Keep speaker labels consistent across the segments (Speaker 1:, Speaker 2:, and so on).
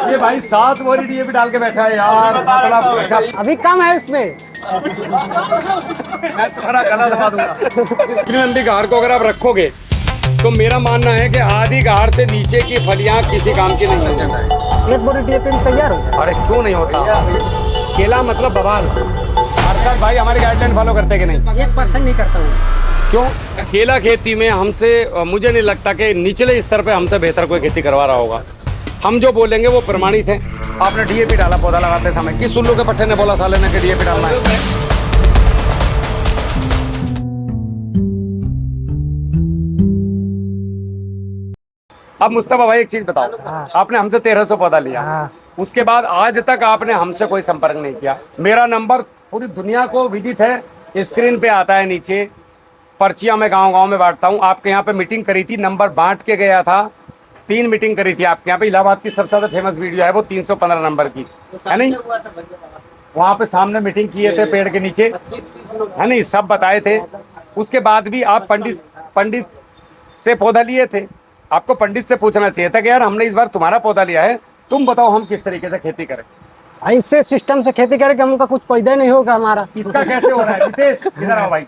Speaker 1: ये भाई 7 बोरी डीएपी डाल के बैठा है यार, मतलब अच्छा
Speaker 2: अभी कम है उसमें।
Speaker 1: मैं तुम्हारा गला दबा दूंगा। इतनी लंबी गार को अगर आप रखोगे तो मेरा मानना है कि आधी गार से नीचे की फलियां किसी काम की नहीं होंगी।
Speaker 2: एक बोरी डीएपी तैयार हो गया।
Speaker 1: अरे क्यों नहीं होता? केला मतलब बवाल। हर्षद भाई हमारी गाइडलाइन फॉलो करते कि नहीं?
Speaker 2: 1% नहीं करता हूँ।
Speaker 1: क्यों? केला खेती में हमसे, मुझे नहीं लगता कि निचले स्तर पे हमसे बेहतर कोई खेती करवा रहा होगा। हम जो बोलेंगे वो प्रमाणित है। आपने डीएपी डाला पौधा लगाते समय, किस उल्लू के पट्टे ने बोला साले ने कि डीएपी डालना है? अब मुस्तफा भाई एक चीज बताओ, आपने हमसे 1300 पौधा लिया, उसके बाद आज तक आपने हमसे कोई संपर्क नहीं किया। मेरा नंबर पूरी दुनिया को विदित है, स्क्रीन पे आता है नीचे, पर्चियां मैं गांव-गांव में बांटता हूं। आपके यहाँ पे मीटिंग करी थी, नंबर बांट के गया था। 3 मीटिंग करी थी आपके यहाँ पे। इलाहाबाद की सबसे ज्यादा फेमस वीडियो है वो 315 नंबर की, है नहीं? वहाँ पे सामने मीटिंग किए थे पेड़ के नीचे, है नहीं? सब बताए थे। उसके बाद भी आप पंडित से पौधा लिए थे। आपको पंडित से पूछना चाहिए था कि यार हमने इस बार तुम्हारा पौधा लिया है, तुम बताओ हम किस तरीके से खेती करें।
Speaker 2: ऐसे सिस्टम से खेती करके हमका कुछ पैदा नहीं होगा हमारा।
Speaker 1: इसका कैसे हो रहा है? नितेश इधर आओ भाई।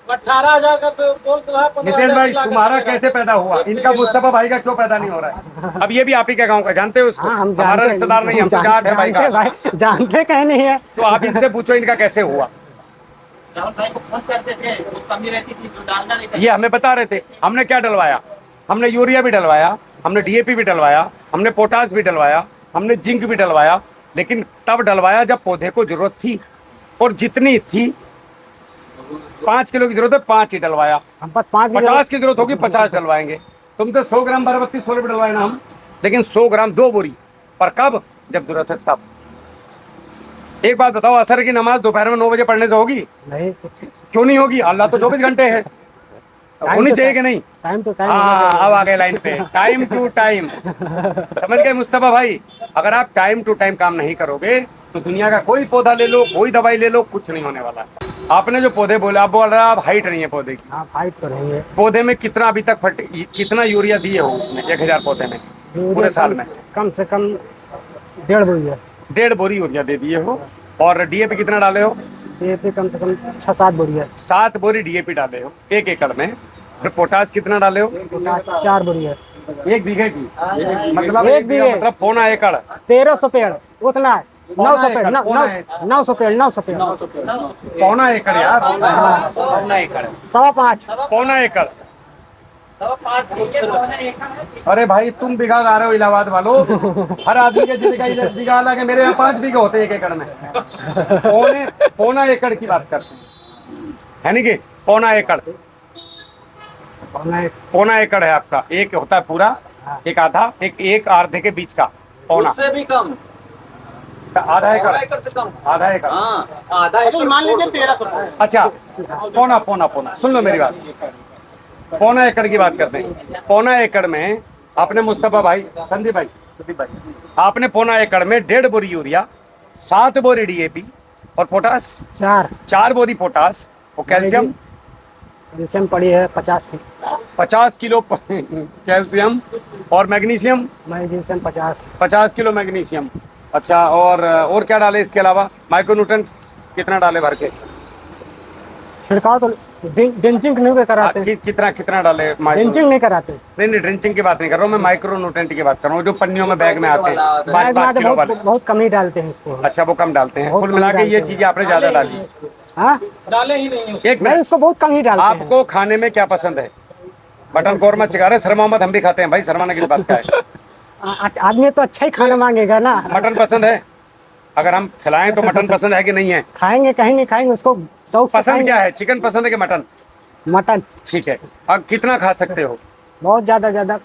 Speaker 3: 18,000 का बोल तो है।
Speaker 1: नितेश भाई तुम्हारा कैसे पैदा हुआ? इनका मुस्तफा भाई का क्यों पैदा नहीं हो रहा है? अब ये भी आप ही के गांव का, जानते हो उसको?
Speaker 2: हम
Speaker 1: हमारा रिश्तेदार नहीं, हम तो जाट है भाई का।
Speaker 2: जानते कहीं नहीं है।
Speaker 1: तो आप इनसे पूछो इनका कैसे हुआ।
Speaker 3: राहुल भाई को फोन करते थे, वो कमी रहती थी जो डालना नहीं था।
Speaker 1: ये हमें बता रहे थे। हमने क्या डलवाया? हमने यूरिया भी डलवाया, हमने डीएपी भी डलवाया, हमने पोटास भी डलवाया, हमने जिंक भी डलवाया, लेकिन तब डलवाया जब पौधे को जरूरत थी, और जितनी थी 5 किलो की जरूरत है 5 ही डलवाया।
Speaker 2: हम पास
Speaker 1: 50 की जरूरत होगी 50 डलवाएंगे। तुम तो 100 ग्राम बरबत्ती 100 रुपये डलवाए ना हम, लेकिन 100 ग्राम 2 बोरी। पर कब? जब जरूरत है तब। एक बात बताओ, असर की नमाज दोपहर में 9 बजे पढ़ने से होगी?
Speaker 2: नहीं।
Speaker 1: क्यों नहीं होगी? अल्लाह तो 24 घंटे है, होनी चाहिए कि नहीं?
Speaker 2: Time to time.
Speaker 1: हाँ, अब आ गए लाइन पे। टाइम टू टाइम, समझ गए मुस्तफा भाई? अगर आप टाइम टू टाइम काम नहीं करोगे तो दुनिया का कोई पौधा ले लो, कोई दवाई ले लो, कुछ नहीं होने वाला है। आपने जो पौधे बोले, आप बोल रहे हैं आप हाइट नहीं है पौधे की।
Speaker 2: हाँ, फाइट तो रही है।
Speaker 1: पौधे में कितना अभी तक कितना यूरिया दिए हो उसमें 1000 पौधे में पूरे साल में?
Speaker 2: कम से कम 1.5 बोरी है।
Speaker 1: 1.5 बोरी यूरिया दे दिए हो। और डीएपी कितना डाले हो?
Speaker 2: डीएपी कम से कम 6-7 बोरी है।
Speaker 1: 7 बोरी डीएपी डाले हो 1 एकड़ में। फिर पोटास कितना डाले हो?
Speaker 2: 4 बोरी है
Speaker 1: 1 बीघे की, मतलब
Speaker 2: 1 बीघे
Speaker 1: मतलब पौना एकड़।
Speaker 2: 1300 पेड़ उतना है। 900 पेड़, 900 पेड़, 900 पेड़,
Speaker 1: पौना एकड़ यार, पौना एकड़,
Speaker 2: 5.25।
Speaker 1: पौना एकड़। अरे भाई तुम बीघा गा रहे हो इलाहाबाद वालों, हर आदमी के जिंदगी बीघा अलग है। मेरे यहाँ 5 बीघे होते हैं 1 एकड़ में। पौना एकड़ की बात करते हैं, है नहीं कि पौना एकड़? पौना एकड़ है आपका। एक होता है पूरा, एक आधा, एक आधे के बीच का पौना।
Speaker 3: उससे भी कम,
Speaker 1: आधा एकड़
Speaker 3: से कम।
Speaker 1: आधा एकड़।
Speaker 3: हाँ, आधा एकड़ मान लीजिए 1300।
Speaker 1: अच्छा, पौना पौना पौना सुन लो मेरी बात। पौना एकड़ की बात करते हैं। पौना एकड़ में आपने मुस्तफा भाई, संदीप भाई, आपने पौना एकड़ में 1.5 बोरी यूरिया, 7 बोरी डीएपी और पोटास 4 बोरी पोटास और कैल्शियम
Speaker 2: पड़ी है 50
Speaker 1: किलो कैल्शियम और मैग्नीशियम 50 किलो मैग्नीशियम। अच्छा, और क्या डाले इसके अलावा? माइक्रोन्यूट्रेंट कितना डाले भर के?
Speaker 2: छिड़काव तो ड्रिंचिंग नहीं कराते।
Speaker 1: कितना डाले?
Speaker 2: ड्रिंचिंग नहीं कराते।
Speaker 1: नहीं, ड्रिंचिंग की बात नहीं कर रहा हूँ मैं, माइक्रो न्यूट्रेंट की बात कर रहा हूँ, जो पन्नियों में बैग में आते हैं 5-5 किलो वाले।
Speaker 2: बहुत कम ही डालते हैं इसको।
Speaker 1: अच्छा, वो कम डालते हैं। कुल मिला के ये चीजें आपने ज्यादा डाली।
Speaker 2: हाँ,
Speaker 3: डाले ही नहीं।
Speaker 1: एक मिनट,
Speaker 2: उसको बहुत कम ही डालते हैं।
Speaker 1: आपको खाने में क्या पसंद है? मटन कौरमा चिकारे सर मोहम्मद हम भी खाते हैं भाई, शर्माने की बात क्या है?
Speaker 2: आदमी तो अच्छा ही खाना मांगेगा ना।
Speaker 1: मटन पसंद है? अगर हम खिलाएं तो मटन पसंद है कि नहीं है?
Speaker 2: खाएंगे, कहीं नहीं खाएंगे उसको।
Speaker 1: पसंद क्या है? चिकन पसंद है कि मटन?
Speaker 2: मटन।
Speaker 1: ठीक है। अब कितना खा सकते हो?
Speaker 2: बहुत ज्यादा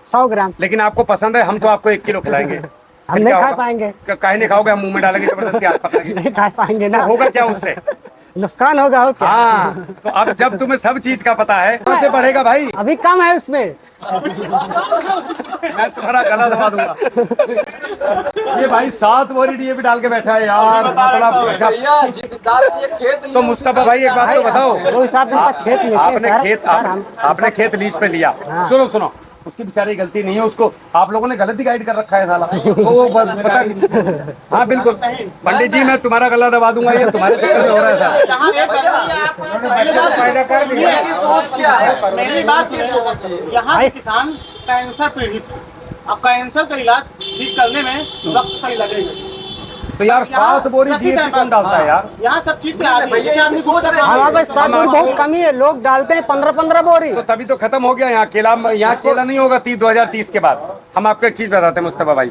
Speaker 2: 100 ग्राम।
Speaker 1: लेकिन आपको पसंद है, हम तो आपको 1 किलो खिलाएंगे।
Speaker 2: हम नहीं खा पाएंगे।
Speaker 1: काहे नहीं खाओगे? हम मुंह में डालेंगे जबरदस्ती हाथ पकड़ेंगे।
Speaker 2: नहीं खा पाएंगे ना।
Speaker 1: होगा क्या उससे?
Speaker 2: नुकसान होगा।
Speaker 1: हाँ, तो अब जब तुम्हें सब चीज का पता है उससे बढ़ेगा भाई।
Speaker 2: अभी कम है उसमें।
Speaker 1: मैं तुम्हारा गला दबा दूंगा। ये भाई 7 बोरी डीएपी डाल के बैठा है यार, मतलब अच्छा। तो मुस्तफा भाई एक बात तो बताओ,
Speaker 2: वो हिसाब से पास खेत लेते हैं
Speaker 1: आपने खेत लीज पे लिया। सुनो उसकी बेचारी गलती नहीं है, उसको आप लोगों ने गलत ही गाइड कर रखा है साला। तो वो पता नहीं। हाँ बिल्कुल पंडित जी, मैं तुम्हारा गला दबा दूंगा, ये तुम्हारे चक्कर में हो रहा है साला।
Speaker 4: यहाँ एक सोच क्या है, मेरी बात ये सोच है, यहाँ के किसान कैंसर पीड़ित है। अब कैंसर का इलाज ठीक करने में वक्त कहीं लगेगा।
Speaker 1: तो यार 7 बोरी DAP कौन डालता है यार?
Speaker 4: यहाँ सब चीज पे आदमी जैसे आदमी सोच रहा है।
Speaker 2: हमारे पास 7 बोरी बहुत कमी है, लोग डालते हैं 15-15 बोरी।
Speaker 1: तो तभी तो खत्म हो गया यहाँ केला। यहाँ केला नहीं होगा 2030 के बाद। हम आपको एक चीज बताते हैं मुस्तफा भाई,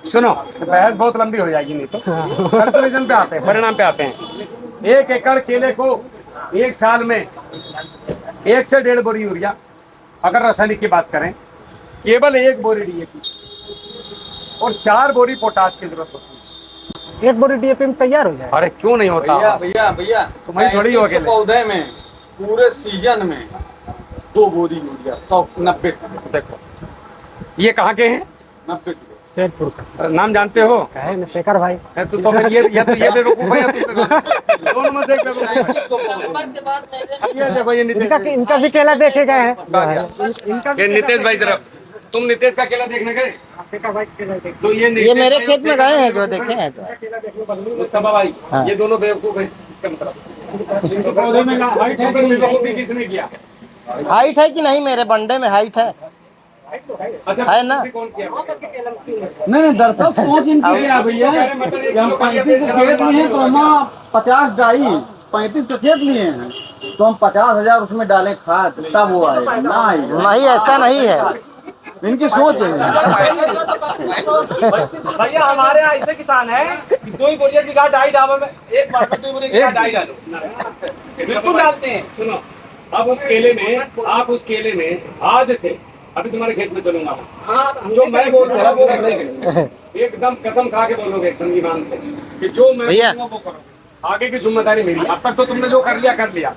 Speaker 1: सुनो, बहस बहुत लंबी हो जाएगी, नहीं तो कंक्लूजन पे आते हैं, परिणाम पे आते हैं। 1 एकड़ केले को एक साल में 1 से 1.5 बोरी यूरिया, अगर रासायनिक की बात करें, केवल 1 बोरी DAP और 4 बोरी पोटाश की जरूरत होती है।
Speaker 2: 1 बोरी DAP में तैयार हो जाए।
Speaker 1: अरे क्यों नहीं होता?
Speaker 5: भैया
Speaker 1: तुम्हारी थोड़ी हो अकेले।
Speaker 5: पौधे में पूरे सीजन में 2 बोरी यूरिया 190
Speaker 1: देखो ये कहाँ के हैं?
Speaker 5: 90 किलो।
Speaker 2: शेरपुर का
Speaker 1: नाम जानते हो?
Speaker 2: कहे न शेखर भाई।
Speaker 1: तो फिर ये बेवकूफ है या तुम बेवकूफ? दोनों में से एक बेवकूफ है। ये देखो ये नितेश,
Speaker 2: इनका भी केला देखे गए हैं। इनका
Speaker 1: ये नितेश भाई जरा, तुम नितेश का केला देखने गए?
Speaker 2: शेखर भाई केला देखे।
Speaker 1: तो
Speaker 6: ये मेरे खेत में गए हैं जो देखे हैं तो।
Speaker 1: मुस्तफा भाई ये दोनों बेवकूफ है, इसका मतलब पौधे में हाइट है, बेवकूफी किसने किया?
Speaker 6: हाइट है कि नहीं, मेरे बंडे में हाइट है।
Speaker 1: अच्छा
Speaker 6: है ना?
Speaker 1: कौन किया?
Speaker 7: नहीं दरअसल सोच इनकी क्या है भैया कि हम 35 के खेत लिए हैं तो हम 50 डाई 35 का खेत लिए हैं तो हम 50,000 उसमें डालें खाद तब वो आए ना आए।
Speaker 6: नहीं ऐसा नहीं है,
Speaker 7: इनकी सोच है।
Speaker 8: भैया हमारे यहाँ ऐसे किसान है कि 2 बोरिया की गाड़ डाई डाबा में एक बार में 2 बोरिया की गाड़ डाई डालो, बिल्कुल डालते हैं।
Speaker 1: सुनो, अब उस केले में आज से अभी तुम्हारे खेत में चलूंगा, जो मैं बोल रहा हूँ वो एकदम कसम खा के बोलोगे एकदम ईमान से कि जो मैं
Speaker 6: भैया।
Speaker 1: बोलूंगा वो करो। आगे की जिम्मेदारी मेरी। अब तक तो तुमने जो कर लिया कर लिया।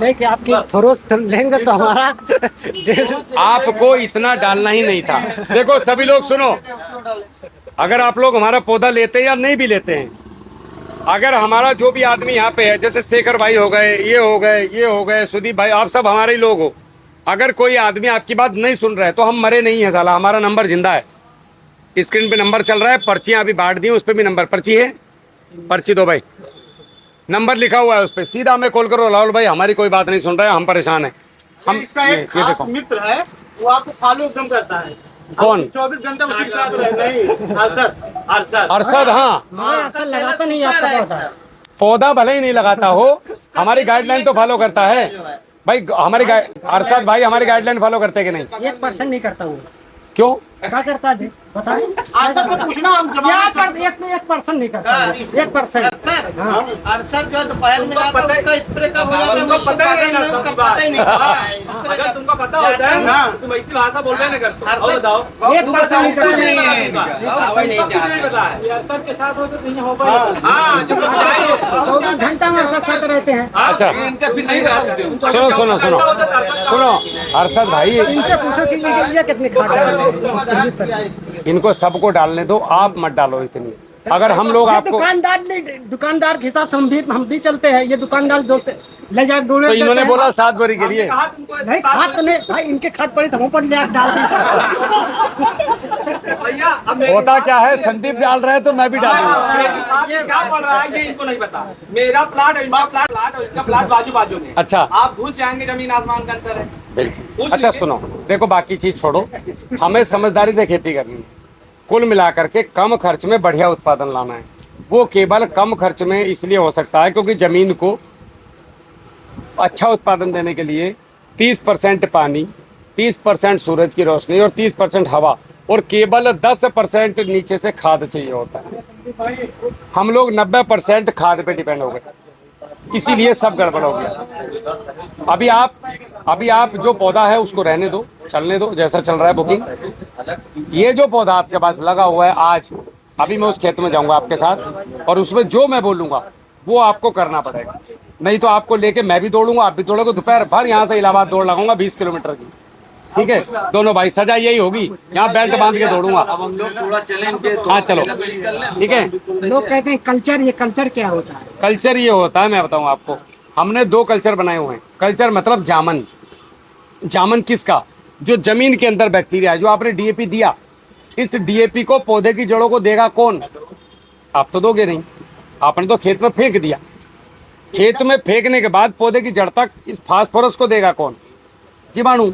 Speaker 2: लेके आपकी थोरोस लेंगे तो हमारा
Speaker 1: आपको इतना डालना ही नहीं था। देखो सभी लोग सुनो, अगर आप लोग हमारा पौधा लेते हैं या नहीं भी लेते हैं, अगर हमारा जो भी आदमी यहाँ पे है, जैसे शेखर भाई हो गए, ये हो गए, सुदीप भाई, आप सब हमारे ही लोग हो, अगर कोई आदमी आपकी बात नहीं सुन रहा है तो हम मरे नहीं है साला। हमारा नंबर जिंदा है, स्क्रीन पे नंबर चल रहा है, पर्चियां अभी बांट दी, उस पर भी नंबर, पर्ची है, पर्ची दो भाई, नंबर लिखा हुआ है उस पर, सीधा हमें कॉल करो। राहुल भाई हमारी कोई बात नहीं सुन रहा है, हम परेशान हैं। हम
Speaker 4: इसका एक खास मित्र है, वो आपको फॉलो एकदम करता है।
Speaker 1: कौन?
Speaker 4: 24 घंटे उसी के साथ रहे। नहीं,
Speaker 1: अरशद, हाँ
Speaker 2: लगाता नहीं आपका पौधा।
Speaker 1: पौधा भले ही नहीं लगाता हो, हमारी गाइडलाइन तो फॉलो करता है भाई। हमारी अरशद भाई हमारी गाइडलाइन फॉलो करते कि नहीं?
Speaker 2: 1% नहीं करता हूँ।
Speaker 1: क्यों?
Speaker 2: क्या करता है बताइए?
Speaker 4: अरशद से पूछना, हम जवाब
Speaker 2: 1% नहीं करता। 1%।
Speaker 9: अरशद जो है दोपहर में जाता है, उसका स्प्रे कब हो जाता है
Speaker 8: तुमको पता ही नहीं,
Speaker 9: उसका पता ही नहीं चलता है। स्प्रे
Speaker 8: अगर
Speaker 9: का
Speaker 8: तुमको पता होता है ना तुम ऐसी भाषा बोल रहे ना करते। और बताओ,
Speaker 2: 1% नहीं
Speaker 8: कुछ नहीं
Speaker 2: करता।
Speaker 8: है, कुछ नहीं पता है।
Speaker 2: सबके साथ हो तो नहीं हो पाएगा।
Speaker 8: हाँ, जो सच्चाई है।
Speaker 2: 24 घंटा में सब साथ रहते हैं।
Speaker 1: अच्छा
Speaker 8: इनका फिर नहीं रहते।
Speaker 1: सुनो अरशद भाई,
Speaker 2: इनसे पूछो कि ये कितनी खाद डालते हैं।
Speaker 1: इनको सबको डालने दो, आप मत डालो इतनी। अगर हम लोग
Speaker 2: ये
Speaker 1: आपको,
Speaker 2: दुकानदार के हिसाब से हम भी चलते हैं। ये दुकानदार ले जाकर डोले
Speaker 1: तो इन्होंने बोला 7 बोरी के लिए।
Speaker 8: कहा तुमको
Speaker 2: नहीं, खाद तो नहीं भाई, इनके खाद पड़ी तो हम पर ले आकर डालते हैं।
Speaker 8: भैया अब मेरी
Speaker 1: होता क्या है, संदीप डाल रहे हैं तो मैं भी डालूंगा।
Speaker 8: मेरी बात में क्या पड़ रहा है ये इनको नहीं पता। मेरा प्लाट और इनका प्लाट और इनका प्लाट बाजू में।
Speaker 1: अच्छा।
Speaker 8: आप घुस जाएंगे, जमीन आसमान का अंतर है।
Speaker 1: बिल्कुल। अच्छा सुनो, देखो बाकी चीज छोड़ो, हमें समझदारी से खेती करनी है। कुल मिलाकर के कम खर्च में बढ़िया उत्पादन लाना है। वो केवल कम खर्च में इसलिए हो सकता है क्योंकि ज़मीन को अच्छा उत्पादन देने के लिए 30% पानी, 30% सूरज की रोशनी और 30% हवा और केवल 10% नीचे से खाद चाहिए होता है। हम लोग 90% खाद पे डिपेंड हो गए, इसीलिए सब गड़बड़ हो गया। अभी आप जो पौधा है उसको रहने दो, चलने दो जैसा चल रहा है बुकिंग। ये जो पौधा आपके पास लगा हुआ है आज, अभी मैं उस खेत में जाऊंगा आपके साथ और उसमें जो मैं बोलूँगा वो आपको करना पड़ेगा। नहीं तो आपको लेके मैं भी दौड़ूंगा, आप भी दौड़ोगे। दोपहर भर यहाँ से इलाहाबाद दौड़ लगाऊंगा 20 किलोमीटर की, ठीक है? दोनों भाई सजा यही होगी, यहाँ बेल्ट बांध के दौड़ूंगा।
Speaker 5: अब हम लोग थोड़ा चलेंगे तो
Speaker 1: हाँ चलो, ठीक है।
Speaker 2: लोग कहते हैं कल्चर, ये कल्चर क्या होता है?
Speaker 1: कल्चर ये होता है, मैं बताऊँ आपको, हमने 2 कल्चर बनाए हुए हैं। कल्चर मतलब जामन। जामन किसका? जो जमीन के अंदर बैक्टीरिया है, जो आपने डीएपी दिया, इस डीएपी को पौधे की जड़ों को देगा कौन? आप तो दोगे नहीं, आपने तो खेत में फेंक दिया। खेत में फेंकने के बाद पौधे की जड़ तक इस फास्फोरस को देगा कौन? जीवाणु।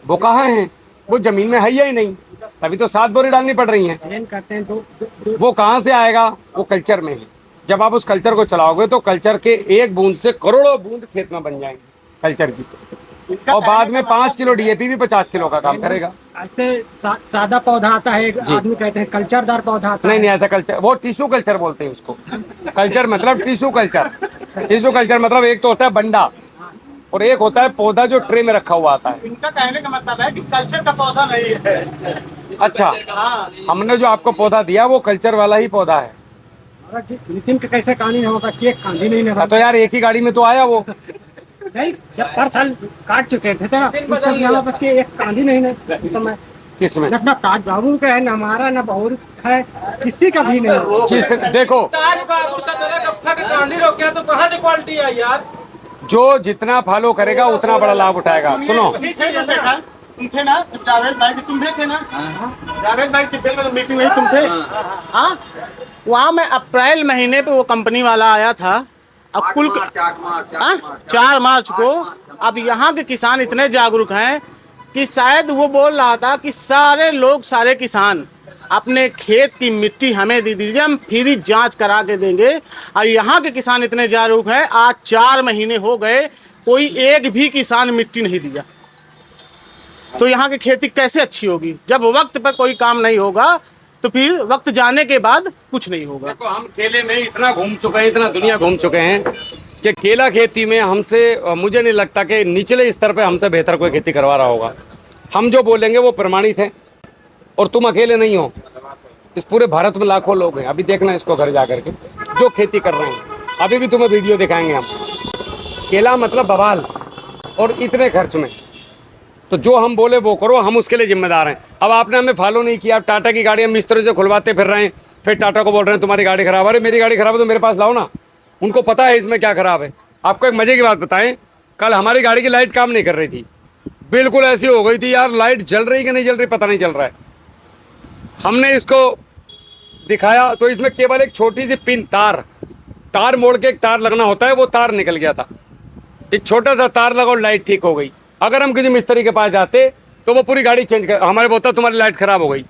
Speaker 1: वो कहाँ है? वो जमीन में है ही नहीं, तभी तो 7 बोरी डालनी पड़ रही हैं।
Speaker 2: करते हैं
Speaker 1: वो कहाँ से आएगा? वो कल्चर में है। जब आप उस कल्चर को चलाओगे तो कल्चर के एक बूंद से करोड़ों बूंद खेत में बन जाएंगे कल्चर की, और बाद में 5 किलो डीएपी भी 50 किलो का काम करेगा।
Speaker 2: ऐसे सादा पौधा आता है, एक आदमी कहते हैं कल्चरदार पौधा आता
Speaker 1: नहीं ऐसा कल्चर, वो टिश्यू कल्चर बोलते हैं उसको। कल्चर मतलब टिश्यू कल्चर। टिश्यू कल्चर मतलब एक तो होता है बंडा और एक होता है पौधा जो ट्रे में रखा हुआ आता है।
Speaker 4: इनका कहने का मतलब है कि कल्चर का पौधा नहीं है।
Speaker 1: अच्छा,
Speaker 4: हाँ,
Speaker 1: हमने जो आपको पौधा दिया वो कल्चर वाला ही पौधा है।
Speaker 2: नितिन का कैसे कहानी नहीं होगा, एक कहानी नहीं है।
Speaker 1: तो यार एक ही गाड़ी में तो आया वो।
Speaker 2: नहीं, जब पर साल काट चुके थे ना, उस सब यहाँ पर के एक कांदी नहीं ना उस समय।
Speaker 1: किसमें?
Speaker 2: ना ताज बाबू का है, ना हमारा, ना बहुर है, किसी का भी नहीं।
Speaker 1: जिस देखो,
Speaker 8: ताज बाबू सदर गफ्फा के कांडी रोके तो कहाँ से क्वालिटी आई यार?
Speaker 1: जो जितना फॉलो करेगा उतना बड़ा लाभ उठाएगा। सुनो,
Speaker 4: तुम थे ना जावेद भाई, तुम भी थे ना? जावेद भाई टिफिन में मीटिंग में तुम थे? हाँ, वहाँ में अप्रैल महीने पे वो कंपनी वाला आया था। अब कुल 4 मार्च को। अब यहाँ के किसान इतने जागरूक हैं कि शायद वो बोल रहा था कि सारे लोग, सारे किसान अपने खेत की मिट्टी हमें दे दीजिए, हम फ्री जांच करा के देंगे। और यहाँ के किसान इतने जागरूक हैं, आज 4 महीने हो गए, कोई एक भी किसान मिट्टी नहीं दिया। तो यहाँ की खेती कैसे अच्छी होगी? जब वक्त पर कोई काम नहीं होगा तो फिर वक्त जाने के बाद कुछ नहीं होगा।
Speaker 1: देखो, हम केले में इतना घूम चुके हैं, इतना दुनिया घूम चुके हैं कि केला खेती में हमसे, मुझे नहीं लगता कि निचले स्तर पे हमसे बेहतर कोई खेती करवा रहा होगा। हम जो बोलेंगे वो प्रमाणित है, और तुम अकेले नहीं हो, इस पूरे भारत में लाखों लोग हैं। अभी देखना इसको घर जा करके जो खेती कर रहे हैं, अभी भी तुम्हें वीडियो दिखाएंगे हम। केला मतलब बवाल, और इतने खर्च में। तो जो हम बोले वो करो, हम उसके लिए जिम्मेदार हैं। अब आपने हमें फॉलो नहीं किया, टाटा की गाड़ियाँ मिस्त्री से खुलवाते फिर रहे हैं, फिर टाटा को बोल रहे हैं तुम्हारी गाड़ी खराब है। अरे मेरी गाड़ी खराब है तो मेरे पास लाओ ना, उनको पता है इसमें क्या खराब है। आपको एक मज़े की बात बताएं, कल हमारी गाड़ी की लाइट काम नहीं कर रही थी, बिल्कुल ऐसी हो गई थी यार, लाइट जल रही कि नहीं जल रही पता नहीं चल रहा है। हमने इसको दिखाया तो इसमें केवल एक छोटी सी पिन, तार मोड़ के एक तार लगना होता है, वो तार निकल गया था। एक छोटा सा तार लगा और लाइट ठीक हो गई। अगर हम किसी मिस्त्री के पास जाते तो वो पूरी गाड़ी चेंज कर, हमारे बोलता तुम्हारी लाइट ख़राब हो गई,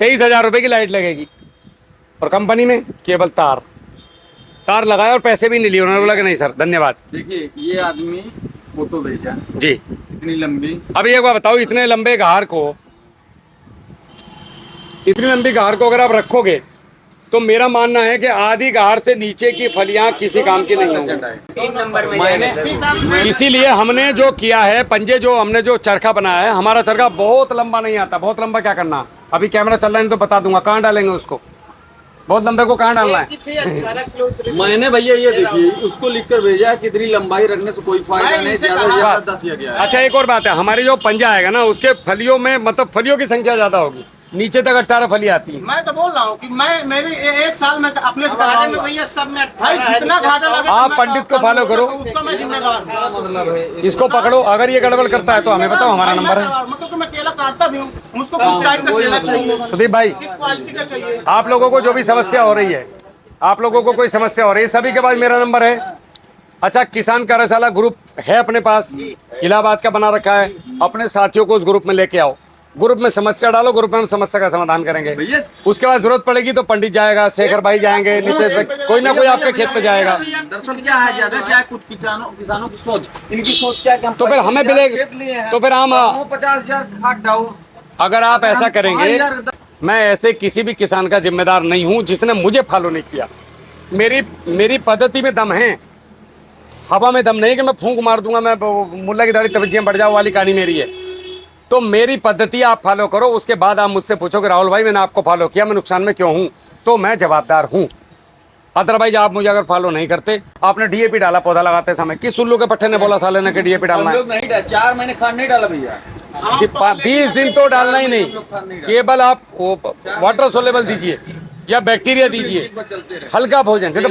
Speaker 1: 23,000 रुपये की लाइट लगेगी। और कंपनी में केवल तार लगाया और पैसे भी नहीं लिए। उन्होंने बोला कि नहीं सर धन्यवाद।
Speaker 7: देखिए, ये आदमी फोटो भेजा
Speaker 1: जी,
Speaker 7: इतनी लंबी।
Speaker 1: अभी एक बार बताओ, इतने लंबे घार को, इतनी लंबी घार को अगर आप रखोगे तो मेरा मानना है कि आधी घार से नीचे की फलियां किसी काम की नहीं होंगी। इसीलिए हमने जो किया है, पंजे जो हमने जो चरखा बनाया है, हमारा चरखा बहुत लंबा नहीं आता। बहुत लंबा क्या करना, अभी कैमरा चल रहा है तो बता दूंगा कहाँ डालेंगे उसको, बहुत लंबे को कहाँ डालना है।
Speaker 7: मैंने भैया ये देखिए उसको लिखकर भेजा है, कितनी लंबाई रखने से कोई फायदा नहीं, ज्यादा से ज्यादा 10 गया है।
Speaker 1: अच्छा, एक और बात है, हमारी जो पंजा आएगा ना, उसके फलियों में मतलब फलियों की संख्या ज्यादा होगी, नीचे तक 18 फली आती है।
Speaker 4: मैं तो बोल रहा हूँ कि मैं मेरी एक साल में अपने से
Speaker 9: हमारे में भैया सब में 18 है।
Speaker 4: जितना घाटा लगे
Speaker 1: आप पंडित को फॉलो करो,
Speaker 4: उसका मैं जिम्मेदार हूँ।
Speaker 7: मतलब है
Speaker 1: इसको पकड़ो, अगर ये गड़बड़ करता है तो हमें बताओ, हमारा नंबर है।
Speaker 4: मतलब मैं केला काटता भी हूँ, मुझको कुछ टाइम तक देना चाहिए।
Speaker 1: सुदीप भाई,
Speaker 4: किस क्वालिटी का चाहिए?
Speaker 1: आप लोगों को जो भी समस्या हो रही है, आप लोगों को कोई समस्या हो रही है, सभी के पास मेरा नंबर है। अच्छा, किसान कार्यशाला ग्रुप है अपने पास, इलाहाबाद का बना रखा है, अपने साथियों को उस ग्रुप में लेके आओ, ग्रुप में समस्या डालो, ग्रुप में हम समस्या का समाधान करेंगे। उसके बाद जरूरत पड़ेगी तो पंडित जाएगा, शेखर भाई जाएंगे, नितेश भाई, कोई ना कोई आपके खेत पे जाएगा।
Speaker 7: दरअसल क्या है, ज्यादा क्या है, कुछ किसानों की सोच, इनकी सोच क्या है कि हम
Speaker 1: तो फिर हमें मिलेगा, तो फिर हम
Speaker 7: 50,000 खाद डालो।
Speaker 1: अगर आप ऐसा करेंगे, मैं ऐसे किसी भी किसान का जिम्मेदार नहीं हूं जिसने मुझे फॉलो नहीं किया। मेरी पद्धति में दम है, हवा में दम नहीं कि मैं फूंक मार दूंगा, मैं मुल्ला की दाढ़ी तवज्जो बढ़ जाओ वाली कहानी मेरी है। तो मेरी पद्धति आप फॉलो करो, उसके बाद आप मुझसे पूछो कि राहुल भाई मैंने आपको फॉलो किया, मैं नुकसान में क्यों हूँ, तो मैं जवाबदार हूँ। अदरवाइज आप मुझे अगर फॉलो नहीं करते, आपने डीएपी डाला पौधा लगाते समय, किस उल्लू के पट्टे ने बोला साले ने कि डीएपी डालना है?
Speaker 7: नहीं डाला, 4 महीने खाद नहीं डाला भैया,
Speaker 1: 20 दिन तो डालना ही नहीं, केवल आप वाटर सोलेबल दीजिए या बैक्टीरिया दीजिए, हल्का भोजन। जैसे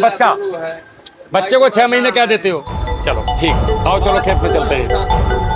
Speaker 1: बच्चे को 6 महीने क्या देते हो? चलो ठीक, आओ चलो खेत में चलते हैं।